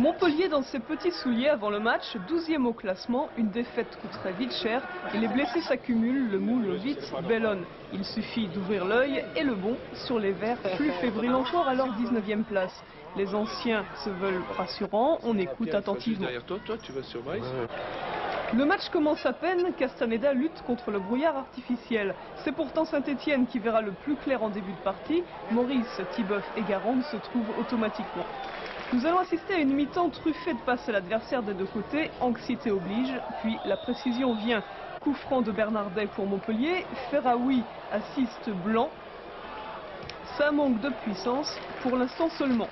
Montpellier dans ses petits souliers avant le match, 12e au classement, une défaite coûterait vite cher et les blessés s'accumulent, le moule vite bellonne. Il suffit d'ouvrir l'œil et le bon sur les verts, plus fébriles encore à leur 19e place. Les anciens se veulent rassurants, on écoute attentivement. Le match commence à peine, Castaneda lutte contre le brouillard artificiel. C'est pourtant Saint-Etienne qui verra le plus clair en début de partie. Maurice, Thibeuf et Garande se trouvent automatiquement. Nous allons assister à une mi-temps truffée de passes à l'adversaire des deux côtés, anxiété oblige, puis la précision vient. Coup franc de Bernardet pour Montpellier, Ferraoui assiste Blanc. Ça manque de puissance, pour l'instant seulement.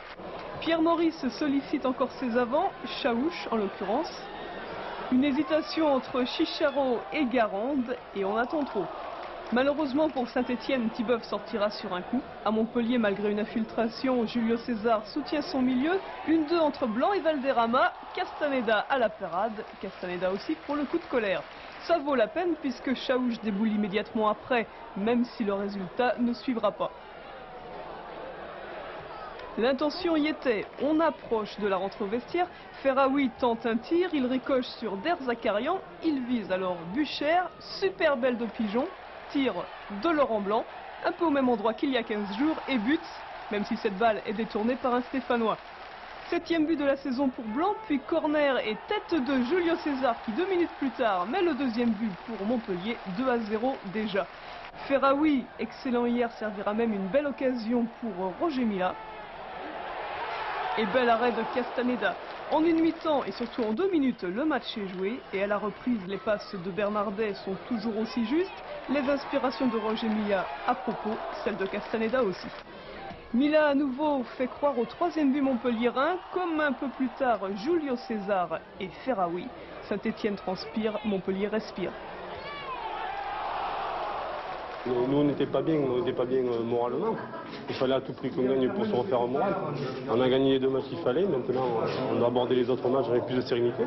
Pierre Maurice sollicite encore ses avants, Chaouche en l'occurrence. Une hésitation entre Chicharo et Garande, et on attend trop. Malheureusement pour Saint-Etienne, Thibeuf sortira sur un coup. À Montpellier, malgré une infiltration, Julio César soutient son milieu. 1-2 entre Blanc et Valderrama. Castaneda à la parade. Castaneda aussi pour le coup de colère. Ça vaut la peine puisque Chaouche déboule immédiatement après, même si le résultat ne suivra pas. L'intention y était, on approche de la rentrée au vestiaire, Ferraoui tente un tir, il ricoche sur Der Zakarian, il vise alors Bucher, super belle de pigeon, tir de Laurent Blanc, un peu au même endroit qu'il y a 15 jours, et but, même si cette balle est détournée par un Stéphanois. 7e but de la saison pour Blanc, puis corner et tête de Julio César qui 2 minutes plus tard met le 2e but pour Montpellier, 2-0 déjà. Ferraoui, excellent hier, servira même une belle occasion pour Roger Mila. Et bel arrêt de Castaneda. En une mi-temps et surtout en 2 minutes, le match est joué et à la reprise, les passes de Bernardet sont toujours aussi justes. Les inspirations de Roger Mila à propos, celles de Castaneda aussi. Mila à nouveau fait croire au 3e but montpelliérain, comme un peu plus tard Julio César et Ferraoui. Saint-Etienne transpire, Montpellier respire. Nous, on n'était pas bien moralement. Il fallait à tout prix qu'on gagne pour se refaire un moral. On a gagné les 2 matchs qu'il fallait, maintenant on doit aborder les autres matchs avec plus de sérénité.